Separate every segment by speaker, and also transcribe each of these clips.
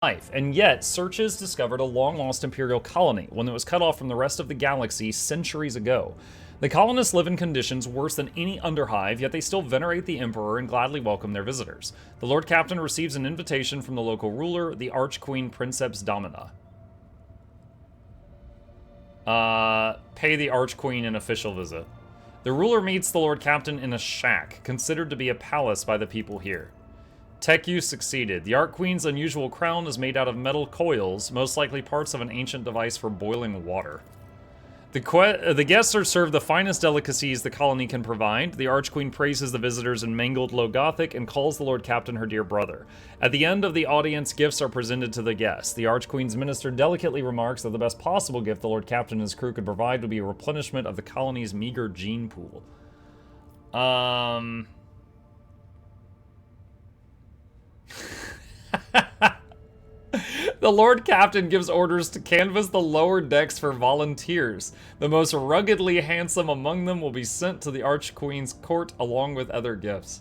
Speaker 1: life, and yet searches discovered a long-lost Imperial colony, one that was cut off from the rest of the galaxy centuries ago. The colonists live in conditions worse than any underhive, yet they still venerate the Emperor and gladly welcome their visitors. The Lord Captain receives an invitation from the local ruler, the Archqueen Princeps Domina. Pay the Archqueen an official visit. The ruler meets the Lord Captain in a shack, considered to be a palace by the people here. Tech use succeeded. The Archqueen's unusual crown is made out of metal coils, most likely parts of an ancient device for boiling water. The guests are served the finest delicacies the colony can provide. The Archqueen praises the visitors in mangled Low Gothic and calls the Lord Captain her dear brother. At the end of the audience, gifts are presented to the guests. The Archqueen's minister delicately remarks that the best possible gift the Lord Captain and his crew could provide would be a replenishment of the colony's meager gene pool. The Lord Captain gives orders to canvass the lower decks for volunteers. The most ruggedly handsome among them will be sent to the Archqueen's court along with other gifts.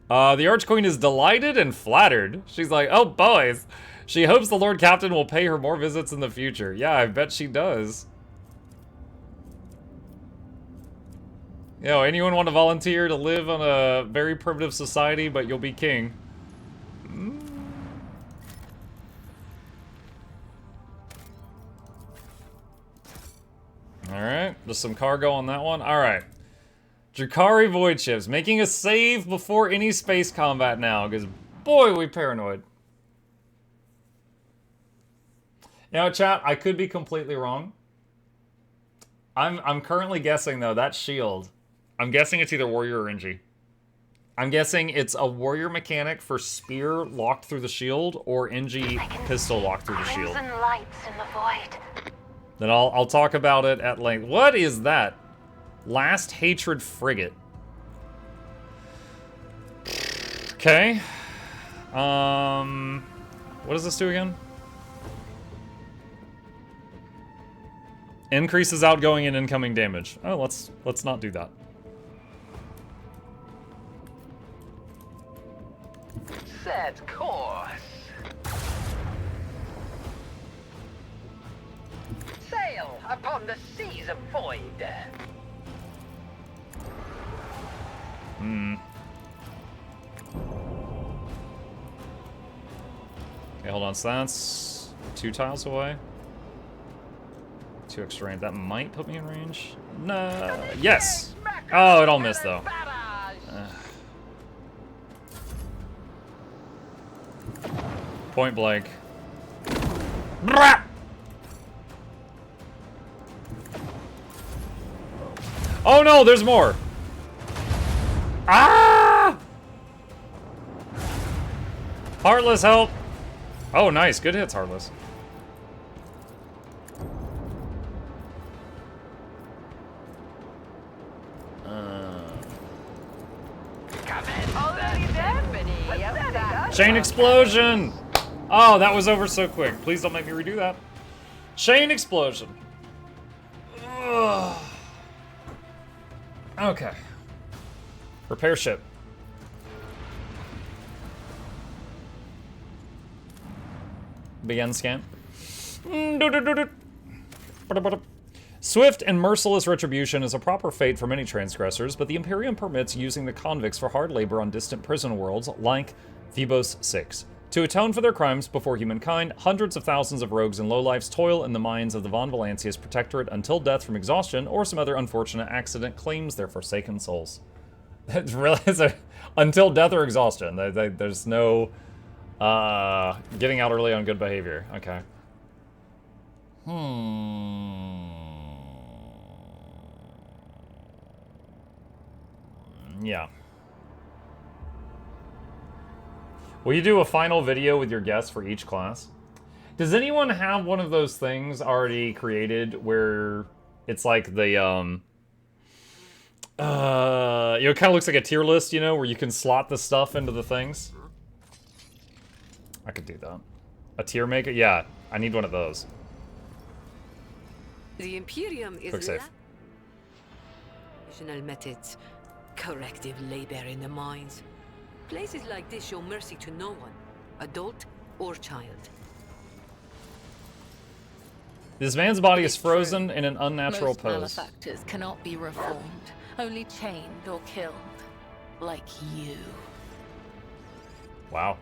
Speaker 1: The Archqueen is delighted and flattered. She's like, oh boys. She hopes the Lord Captain will pay her more visits in the future. Yeah, I bet she does. Yo, anyone want to volunteer to live on a very primitive society, but you'll be king? Alright, just some cargo on that one. Alright. Drakari void ships, making a save before any space combat now, because boy, we paranoid. Now, chat, I could be completely wrong. I'm currently guessing, though, that shield... I'm guessing it's either warrior or NG. I'm guessing it's a warrior mechanic for spear locked through the shield, or NG pistol locked through the shield.
Speaker 2: Lights in the void.
Speaker 1: Then I'll talk about it at length. What is that? Last Hatred Frigate. Okay. What does this do again? Increases outgoing and incoming damage. Oh, let's not do that.
Speaker 3: Set course. Sail upon the seas of void.
Speaker 1: Okay, hold on. So that's 2 tiles away. 2 extra range. That might put me in range. No. Yes. Oh, it all missed though. Point blank. Oh no, there's more. Ah! Heartless, help. Oh, nice. Good hits, Heartless. Chain explosion! Oh, that was over so quick. Please don't make me redo that. Chain explosion. Ugh. Okay. Repair ship. Begin scan. Swift and merciless retribution is a proper fate for many transgressors, but the Imperium permits using the convicts for hard labor on distant prison worlds like Phoebos 6. To atone for their crimes before humankind, hundreds of thousands of rogues and lowlifes toil in the mines of the Von Valancius Protectorate until death from exhaustion or some other unfortunate accident claims their forsaken souls. It's really until death or exhaustion. There's no getting out early on good behavior. Okay. Yeah. Will you do a final video with your guests for each class? Does anyone have one of those things already created where it's like the, it kind of looks like a tier list, you know, where you can slot the stuff into the things? I could do that. A tier maker? Yeah, I need one of those.
Speaker 4: The Imperium is
Speaker 1: Quick save.
Speaker 4: methods, corrective labor in the mines. Places like this show mercy to no one, adult or child.
Speaker 1: This man's body is frozen in an unnatural
Speaker 5: Most
Speaker 1: pose.
Speaker 5: malefactors cannot be reformed, only chained or killed. Like you.
Speaker 1: Wow.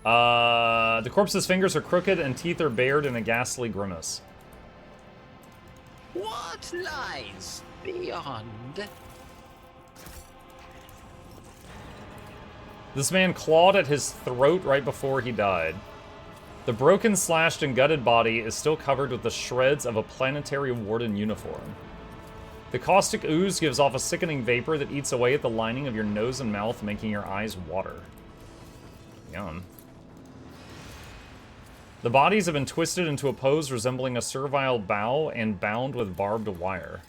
Speaker 1: The corpse's fingers are crooked and teeth are bared in a ghastly grimace.
Speaker 6: What lies beyond?
Speaker 1: This man clawed at his throat right before he died. The broken, slashed, and gutted body is still covered with the shreds of a planetary warden uniform. The caustic ooze gives off a sickening vapor that eats away at the lining of your nose and mouth, making your eyes water. Yum. The bodies have been twisted into a pose resembling a servile bow and bound with barbed wire.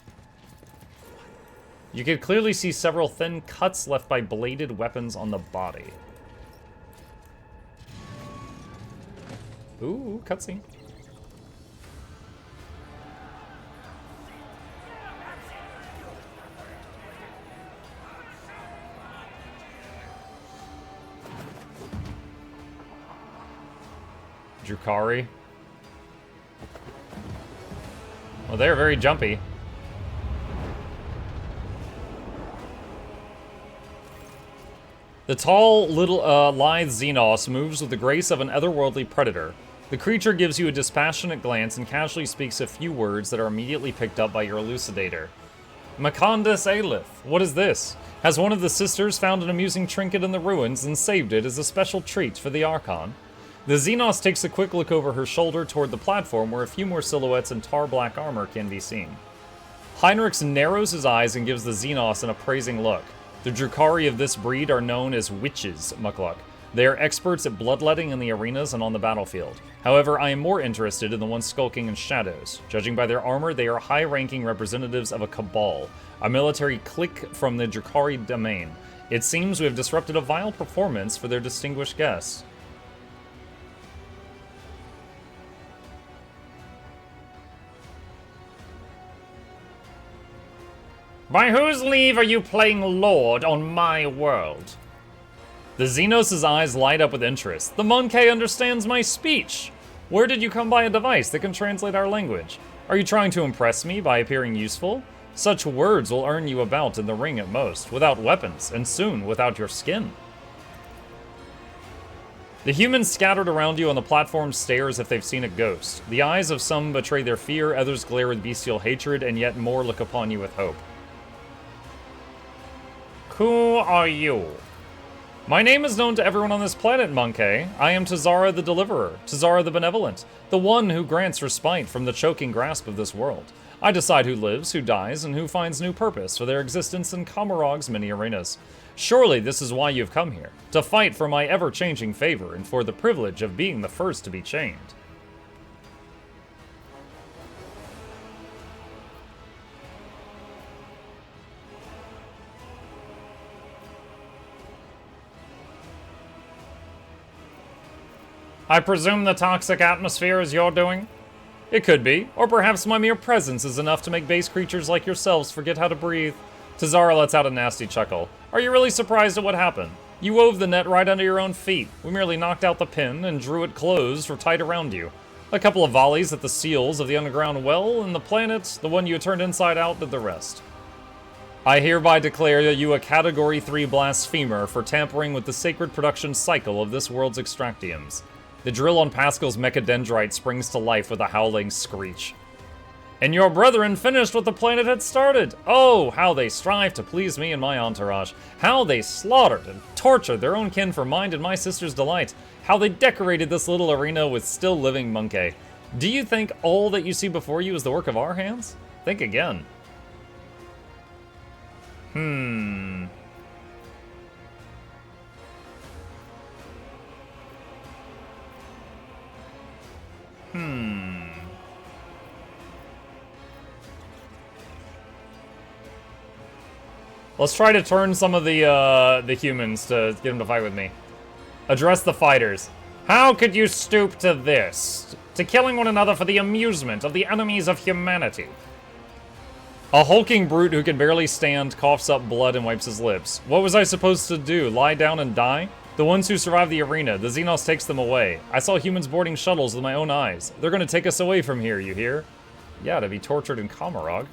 Speaker 1: You can clearly see several thin cuts left by bladed weapons on the body. Ooh, cutscene. Drukhari. Well, they're very jumpy. The tall, little, lithe Xenos moves with the grace of an otherworldly predator. The creature gives you a dispassionate glance and casually speaks a few words that are immediately picked up by your elucidator. Makandus Aelith, what is this? Has one of the sisters found an amusing trinket in the ruins and saved it as a special treat for the Archon? The Xenos takes a quick look over her shoulder toward the platform where a few more silhouettes in tar black armor can be seen. Heinrichs narrows his eyes and gives the Xenos an appraising look. The Drukhari of this breed are known as witches, Mukluk. They are experts at bloodletting in the arenas and on the battlefield. However, I am more interested in the ones skulking in shadows. Judging by their armor, they are high-ranking representatives of a cabal, a military clique from the Drukhari domain. It seems we have disrupted a vile performance for their distinguished guests. By whose leave are you playing Lord on my world? The Xenos' eyes light up with interest. The Monkey understands my speech. Where did you come by a device that can translate our language? Are you trying to impress me by appearing useful? Such words will earn you a bout in the ring at most, without weapons, and soon without your skin. The humans scattered around you on the platform stare as if they've seen a ghost. The eyes of some betray their fear, others glare with bestial hatred, and yet more look upon you with hope. Who are you? My name is known to everyone on this planet, Monkey. I am Tazara the Deliverer, Tazara the Benevolent, the one who grants respite from the choking grasp of this world. I decide who lives, who dies, and who finds new purpose for their existence in Kamarog's many arenas. Surely this is why you've come here, to fight for my ever-changing favor and for the privilege of being the first to be chained. I presume the toxic atmosphere is your doing? It could be, or perhaps my mere presence is enough to make base creatures like yourselves forget how to breathe. Tazara lets out a nasty chuckle. Are you really surprised at what happened? You wove the net right under your own feet. We merely knocked out the pin and drew it closed or tight around you. A couple of volleys at the seals of the underground well, and the planet, the one you turned inside out, did the rest. I hereby declare you a Category 3 blasphemer for tampering with the sacred production cycle of this world's extractiums. The drill on Pascal's mechadendrite springs to life with a howling screech. And your brethren finished what the planet had started! Oh, how they strive to please me and my entourage. How they slaughtered and tortured their own kin for mine and my sister's delight. How they decorated this little arena with still living Monkey. Do you think all that you see before you is the work of our hands? Think again. Let's try to turn some of the humans to get them to fight with me. Address the fighters. How could you stoop to this? To killing one another for the amusement of the enemies of humanity? A hulking brute who can barely stand coughs up blood and wipes his lips. What was I supposed to do? Lie down and die? The ones who survive the arena, the Xenos takes them away. I saw humans boarding shuttles with my own eyes. They're gonna take us away from here, you hear? Yeah, to be tortured in Kamarog.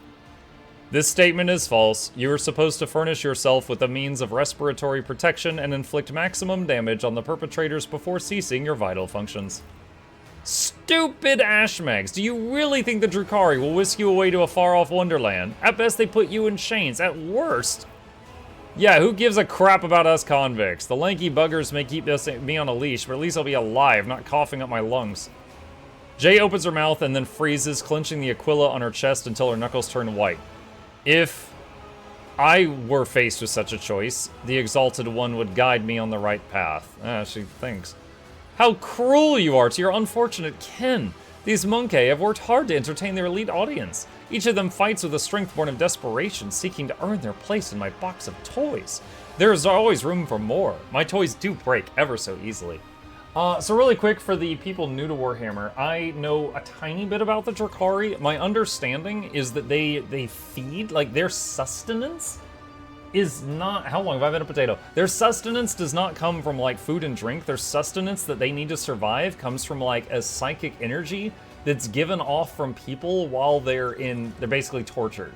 Speaker 1: This statement is false. You are supposed to furnish yourself with the means of respiratory protection and inflict maximum damage on the perpetrators before ceasing your vital functions. Stupid Ashmags, do you really think the Drukhari will whisk you away to a far-off wonderland? At best, they put you in chains. At worst... Yeah, who gives a crap about us convicts? The lanky buggers may keep me on a leash, but at least I'll be alive, not coughing up my lungs. Jay opens her mouth and then freezes, clenching the Aquila on her chest until her knuckles turn white. If I were faced with such a choice, the Exalted One would guide me on the right path. She thinks. How cruel you are to your unfortunate kin. These Monkey have worked hard to entertain their elite audience. Each of them fights with a strength born of desperation, seeking to earn their place in my box of toys. There is always room for more. My toys do break ever so easily. So really quick, for the people new to Warhammer, I know a tiny bit about the Drukhari. My understanding is that they feed, like, their sustenance is not... How long have I been a potato? Their sustenance does not come from, like, food and drink. Their sustenance that they need to survive comes from, like, a psychic energy that's given off from people while they're basically tortured.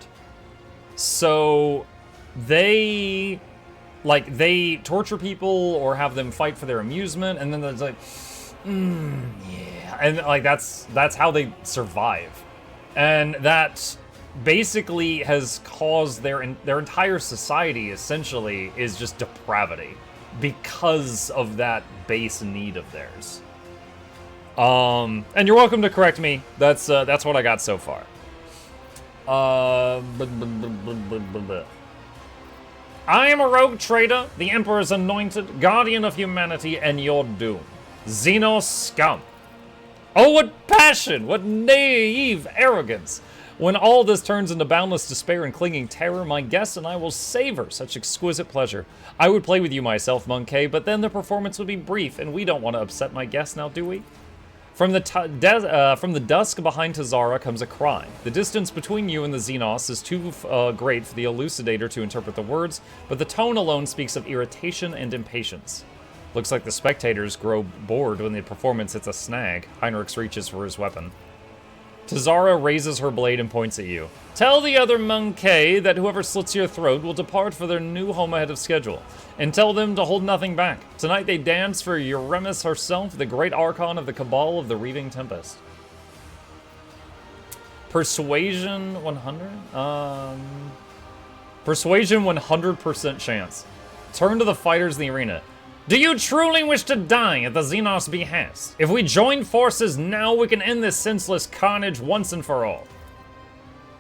Speaker 1: So they torture people or have them fight for their amusement, and then there's like, yeah, and like that's how they survive, and that basically has caused their entire society essentially is just depravity because of that base need of theirs. And you're welcome to correct me. That's what I got so far. I am a rogue traitor, the Emperor's anointed, guardian of humanity, and your doom. Xenos scum. Oh, what passion! What naive arrogance! When all this turns into boundless despair and clinging terror, my guest and I will savor such exquisite pleasure. I would play with you myself, Monkey, but then the performance would be brief, and we don't want to upset my guest now, do we? From the dusk behind Tazara comes a cry. The distance between you and the Xenos is too great for the elucidator to interpret the words, but the tone alone speaks of irritation and impatience. Looks like the spectators grow bored when the performance hits a snag. Heinrichs reaches for his weapon. Tazara raises her blade and points at you. Tell the other Monkey that whoever slits your throat will depart for their new home ahead of schedule, and tell them to hold nothing back. Tonight they dance for Euremis herself, the great archon of the Cabal of the Reaving Tempest. Persuasion 100? Persuasion 100% chance. Turn to the fighters in the arena. Do you truly wish to die at the Xenos' behest? If we join forces now, we can end this senseless carnage once and for all.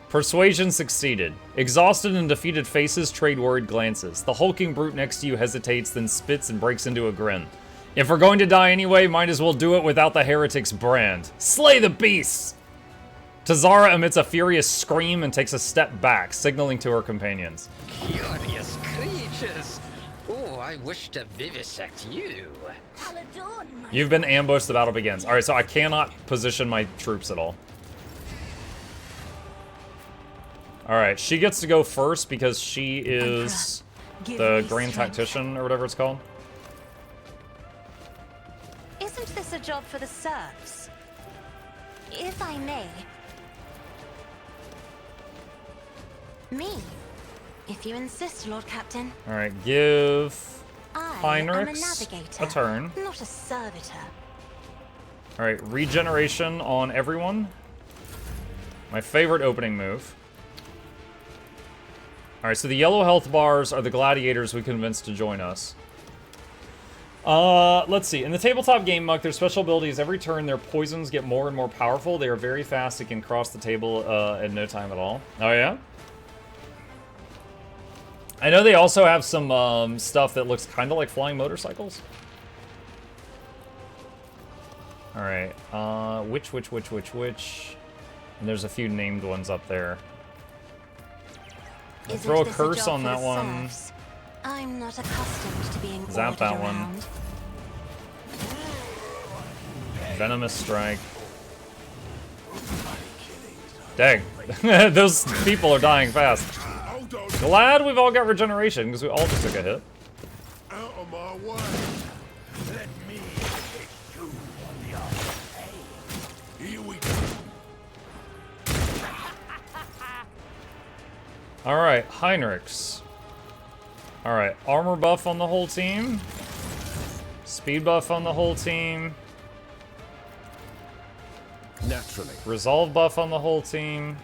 Speaker 1: Persuasion succeeded. Exhausted and defeated faces trade worried glances. The hulking brute next to you hesitates, then spits and breaks into a grin. If we're going to die anyway, might as well do it without the heretic's brand. Slay the beasts! Tazara emits a furious scream and takes a step back, signaling to her companions.
Speaker 6: Curious creatures! Oh, I wish to vivisect you.
Speaker 1: You've been ambushed, the battle begins. Alright, so I cannot position my troops at all. Alright, she gets to go first because she is the Grand Tactician, or whatever it's called.
Speaker 2: Isn't this a job for the serfs? If I may. Me. If you insist, Lord Captain.
Speaker 1: Alright, give
Speaker 2: I am a
Speaker 1: Heinrichs
Speaker 2: navigator,
Speaker 1: a turn.
Speaker 2: not a servitor.
Speaker 1: Alright, regeneration on everyone. My favorite opening move. Alright, so the yellow health bars are the gladiators we convinced to join us. Let's see. In the tabletop game, Muck, their special abilities, every turn their poisons get more and more powerful. They are very fast. They can cross the table in no time at all. Oh, yeah? I know they also have some stuff that looks kind of like flying motorcycles. Alright, which? And there's a few named ones up there. Throw a curse on that one.
Speaker 2: I'm not accustomed to being
Speaker 1: Zap that one.
Speaker 2: around.
Speaker 1: Venomous Strike. Dang. Those people are dying fast. Glad we've all got regeneration, because we all just took a hit.
Speaker 7: Out of my way. Let me take you on the other side. Here we go.
Speaker 1: Alright, Heinrichs. Alright, armor buff on the whole team. Speed buff on the whole team.
Speaker 7: Naturally.
Speaker 1: Resolve buff on the whole team.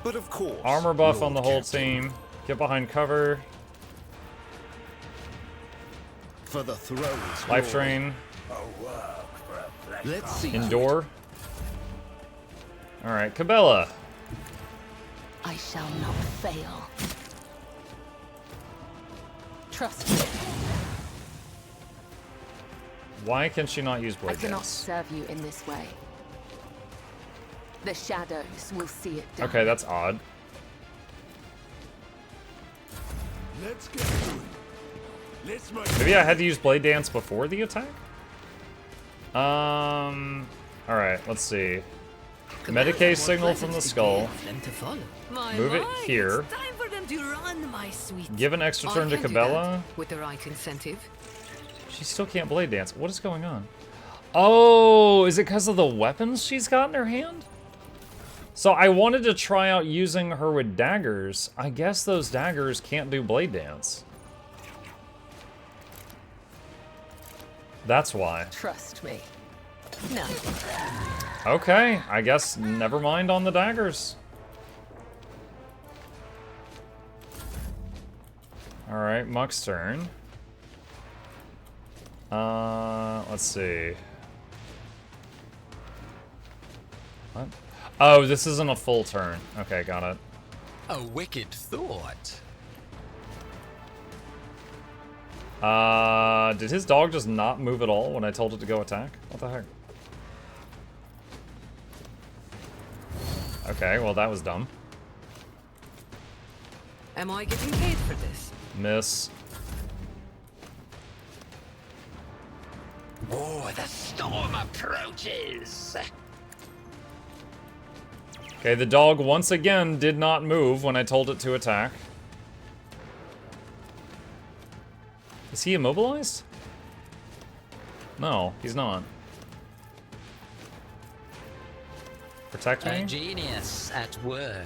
Speaker 7: But of course.
Speaker 1: Armor buff on the
Speaker 7: Lord
Speaker 1: whole
Speaker 7: Captain.
Speaker 1: team. Get behind cover.
Speaker 7: For the thrones.
Speaker 1: Life drain.
Speaker 7: Let's see.
Speaker 1: Endure. Alright, Cabela.
Speaker 5: I shall not fail. Trust me.
Speaker 1: Why can she not use
Speaker 5: I
Speaker 1: Blade
Speaker 5: cannot
Speaker 1: Dance?
Speaker 5: serve you in this way. The shadows will see it done.
Speaker 1: Okay, that's odd.
Speaker 7: Let's get to it. Let's make
Speaker 1: Maybe I had to use Blade Dance before the attack? Alright, let's see. Medicae signal from the skull.
Speaker 4: Them to follow.
Speaker 1: Move it here.
Speaker 4: It's time for them to run, my sweet.
Speaker 1: Give an extra
Speaker 4: I
Speaker 1: turn to
Speaker 4: can do
Speaker 1: Cabela.
Speaker 4: that with the right incentive.
Speaker 1: She still can't Blade Dance. What is going on? Oh, is it because of the weapons she's got in her hand? So I wanted to try out using her with daggers. I guess those daggers can't do Blade Dance. That's why.
Speaker 5: Trust me. No.
Speaker 1: Okay, I guess never mind on the daggers. Alright, Muck's turn. Let's see. What? Oh, this isn't a full turn. Okay, got it.
Speaker 6: A wicked thought.
Speaker 1: Did his dog just not move at all when I told it to go attack? What the heck? Okay, well that was dumb.
Speaker 4: Am I getting paid for this?
Speaker 1: Miss.
Speaker 6: Oh, the storm approaches.
Speaker 1: Okay, the dog once again did not move when I told it to attack. Is he immobilized? No, he's not. Protect
Speaker 6: A
Speaker 1: me?
Speaker 6: genius at work.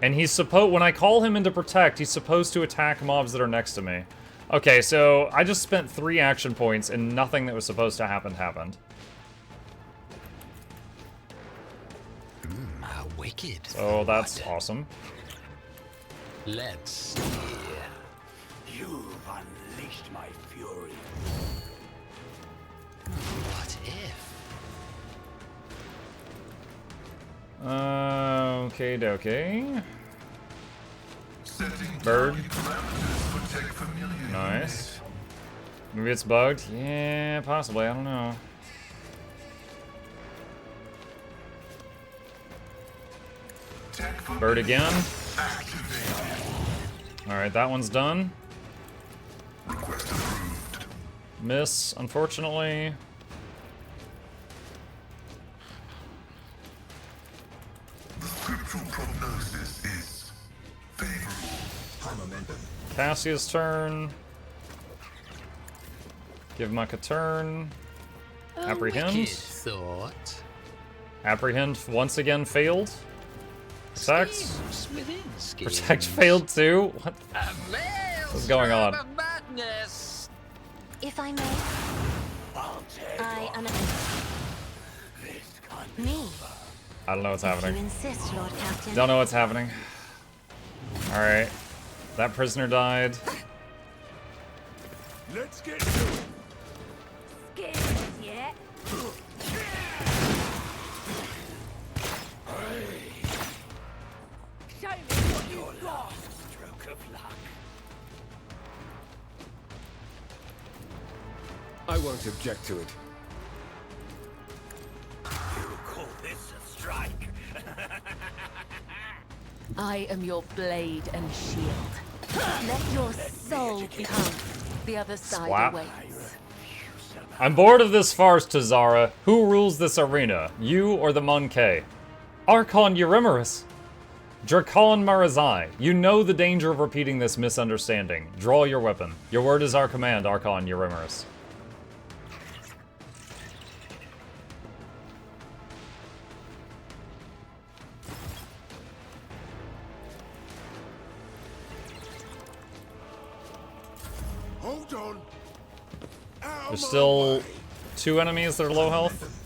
Speaker 1: And he's supposed, when I call him into protect, he's supposed to attack mobs that are next to me. Okay, so I just spent 3 action points and nothing that was supposed to happen happened.
Speaker 6: A wicked
Speaker 1: So that's
Speaker 6: thought.
Speaker 1: awesome.
Speaker 6: Let's see.
Speaker 7: You've unleashed my fury.
Speaker 6: What if?
Speaker 1: Okay, dokie. Bird. Nice. Maybe it's bugged? Yeah, possibly. I don't know. Bird again. Alright, that one's done. Miss, unfortunately. Cassia's turn. Give Muck a turn. Apprehend.
Speaker 6: Wicked thought.
Speaker 1: Apprehend once again failed. Protect.
Speaker 6: Schemes within schemes.
Speaker 1: Protect failed too. What?
Speaker 6: What's
Speaker 1: going on?
Speaker 2: If I may, I am me.
Speaker 1: I don't know what's
Speaker 2: If you
Speaker 1: happening.
Speaker 2: insist, Lord Captain.
Speaker 1: Don't know what's happening. Alright. That prisoner died.
Speaker 7: Let's get to it.
Speaker 2: Scared yet? Show me what you've got.
Speaker 7: Stroke of luck. I won't object to it. You call this a strike?
Speaker 5: I am your blade and shield. Let your soul come. The other side
Speaker 1: Slap.
Speaker 5: awaits.
Speaker 1: I'm bored of this farce, Tazara. Who rules this arena? You or the Monkey? Archon Eurymerus. Drakon Marazai, you know the danger of repeating this misunderstanding. Draw your weapon. Your word is our command, Archon Eurymerus.
Speaker 7: Hold on.
Speaker 1: There's still 2 enemies that are low health.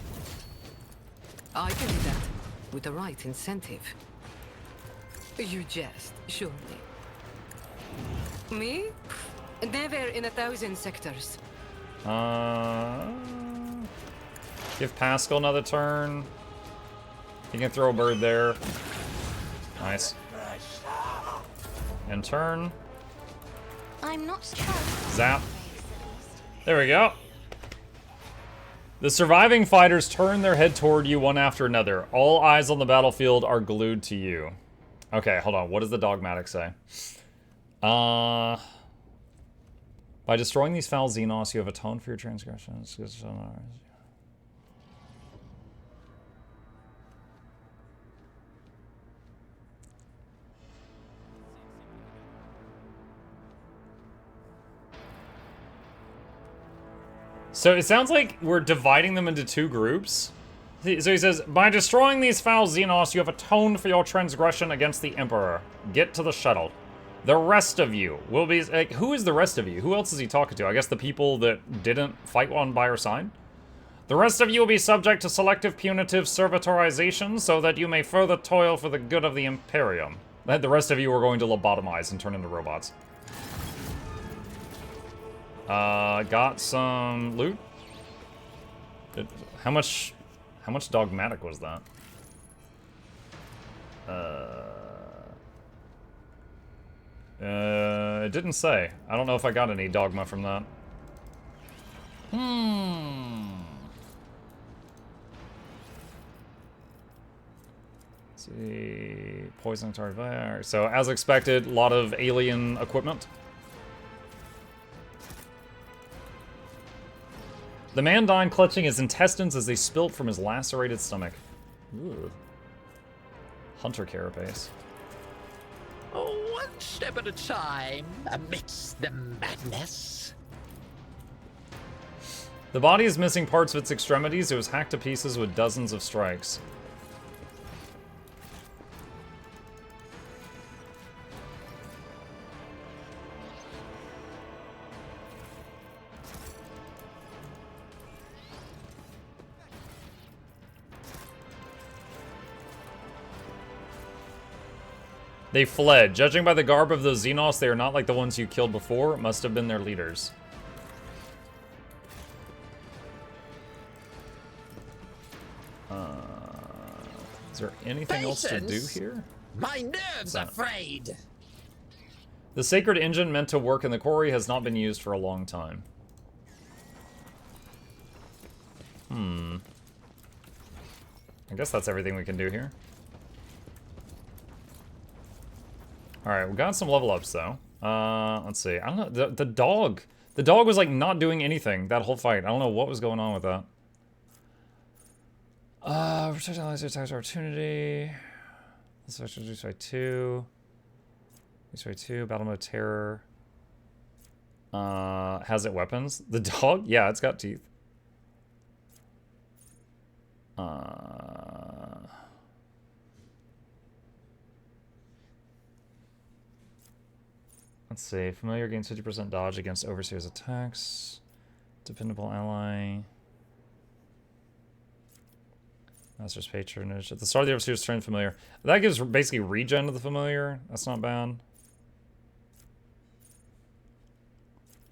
Speaker 4: I can do that with the right incentive. You jest, surely. Me? Never in 1,000 sectors.
Speaker 1: Give Pascal another turn. You can throw a bird there. Nice. And turn.
Speaker 2: I'm not trying.
Speaker 1: Zap. There we go. The surviving fighters turn their head toward you one after another. All eyes on the battlefield are glued to you. Okay, hold on. What does the dogmatic say? By destroying these foul Xenos, you have atoned for your transgressions. So it sounds like we're dividing them into 2 groups. So he says, by destroying these foul Xenos, you have atoned for your transgression against the Emperor. Get to the shuttle. The rest of you will be... Like, who is the rest of you? Who else is he talking to? I guess the people that didn't fight one by our side? The rest of you will be subject to selective punitive servitorization so that you may further toil for the good of the Imperium. The rest of you are going to lobotomize and turn into robots. Got some loot. How much dogmatic was that? It didn't say. I don't know if I got any dogma from that. Let's see. Poison target fire. So, as expected, a lot of alien equipment. The man died clutching his intestines as they spilt from his lacerated stomach. Ooh. Hunter carapace.
Speaker 6: One step at a time, amidst the madness.
Speaker 1: The body is missing parts of its extremities. It was hacked to pieces with dozens of strikes. They fled. Judging by the garb of those Xenos, they are not like the ones you killed before. It must have been their leaders. Is there anything else to do here?
Speaker 6: My nerves are frayed.
Speaker 1: The sacred engine meant to work in the quarry has not been used for a long time. I guess that's everything we can do here. Alright, we got some level ups though. Let's see. I don't know. The dog. The dog was like not doing anything that whole fight. I don't know what was going on with that. Protect allies, attacks opportunity. Let's switch to use by 2. Use by 2. Battle mode terror. Has it weapons? The dog? Yeah, it's got teeth. Let's see. Familiar gains 50% dodge against overseer's attacks. Dependable ally. Master's patronage. At the start of the overseer's turn, familiar. That gives basically regen to the familiar. That's not bad.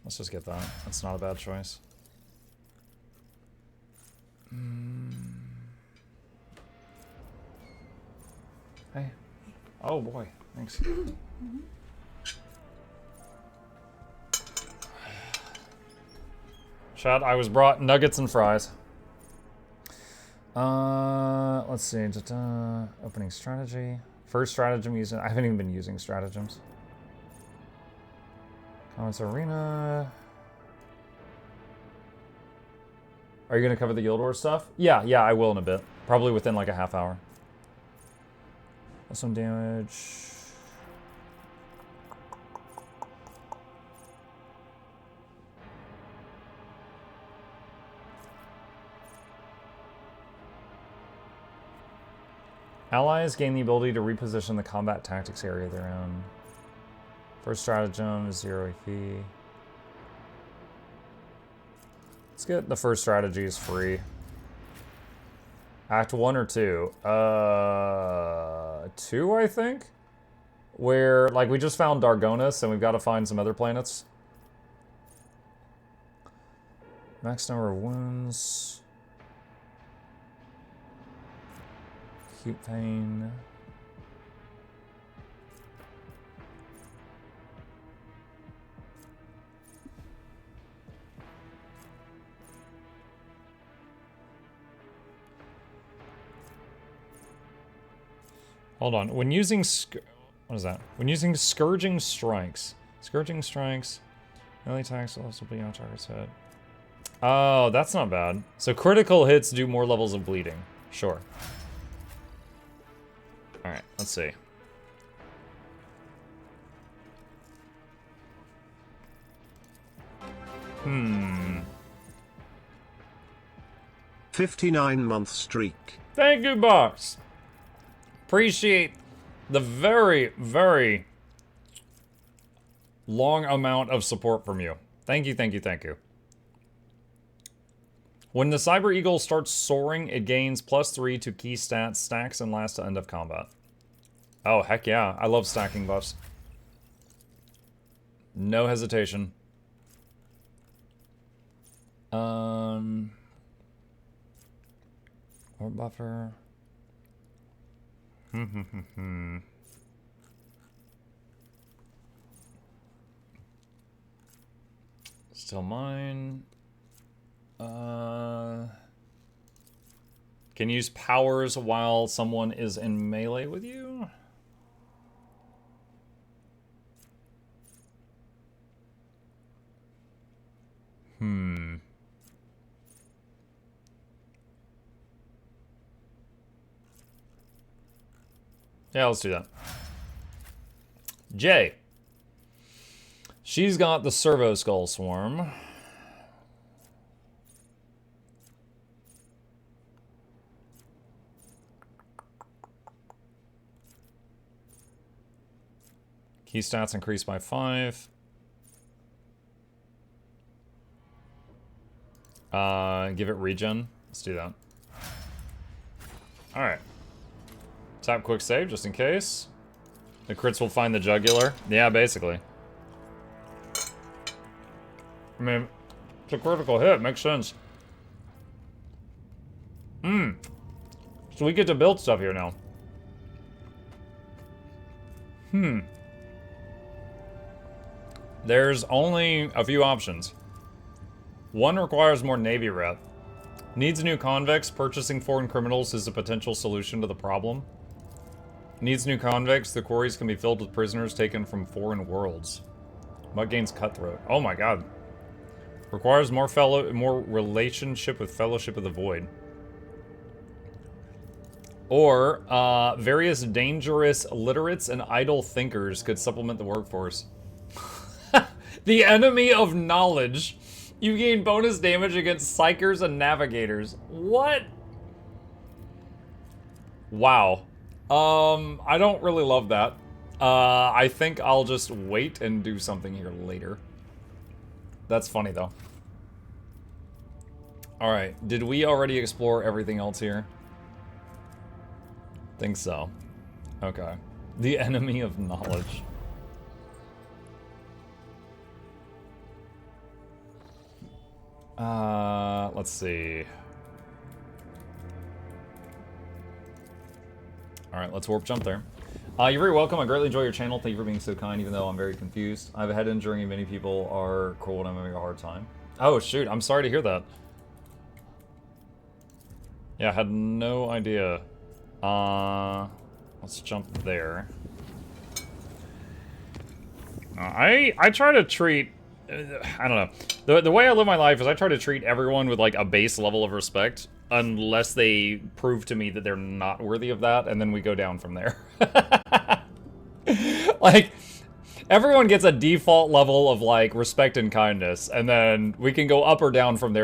Speaker 1: Let's just get that. That's not a bad choice. Hey. Oh boy. Thanks. Chad, I was brought nuggets and fries. Let's see. Opening strategy. First stratagem using. I haven't even been using stratagems. Comments arena. Are you gonna cover the Guild Wars stuff? Yeah, I will in a bit. Probably within like a half hour. Some damage. Allies gain the ability to reposition the combat tactics area they're in. First stratagem is 0 AP. Let's get the first strategy is free. Act 1 or 2? 2, I think? Where, like, we just found Dargonis, and we've got to find some other planets. Max number of wounds. Acute pain. Hold on. When using what is that? When using Scourging Strikes. Scourging Strikes. Melee attacks will also be on target's head. Oh, that's not bad. So critical hits do more levels of bleeding. Sure. Alright, let's see.
Speaker 8: 59-month streak.
Speaker 1: Thank you, boss. Appreciate the very, very long amount of support from you. Thank you, thank you, thank you. When the Cyber Eagle starts soaring, it gains +3 to key stats, stacks, and lasts to end of combat. Oh, heck yeah. I love stacking buffs. No hesitation. Or buffer. Still mine. Can use powers while someone is in melee with you? Yeah, let's do that. Jay. She's got the Servo Skull Swarm. Key stats increased by 5. Give it regen. Let's do that. Alright. Tap quick save just in case. The crits will find the jugular. Yeah, basically. I mean, it's a critical hit. Makes sense. So we get to build stuff here now. There's only a few options. One requires more Navy rep. Needs new convicts. Purchasing foreign criminals is a potential solution to the problem. Needs new convicts. The quarries can be filled with prisoners taken from foreign worlds. What gains cutthroat? Oh my god. Requires more relationship with Fellowship of the Void. Or, various dangerous literates and idle thinkers could supplement the workforce. The enemy of knowledge. You gain bonus damage against psychers and navigators. What? Wow. I don't really love that. I think I'll just wait and do something here later. That's funny, though. Alright, did we already explore everything else here? Think so. Okay. The enemy of knowledge. Let's see. Alright, let's warp jump there. You're very welcome. I greatly enjoy your channel. Thank you for being so kind, even though I'm very confused. I have a head injury and many people are cold and I'm having a hard time. Oh, shoot. I'm sorry to hear that. Yeah, I had no idea. Let's jump there. I try to treat I don't know. The way I live my life is I try to treat everyone with like a base level of respect, unless they prove to me that they're not worthy of that, and then we go down from there. Like, everyone gets a default level of like respect and kindness, and then we can go up or down from there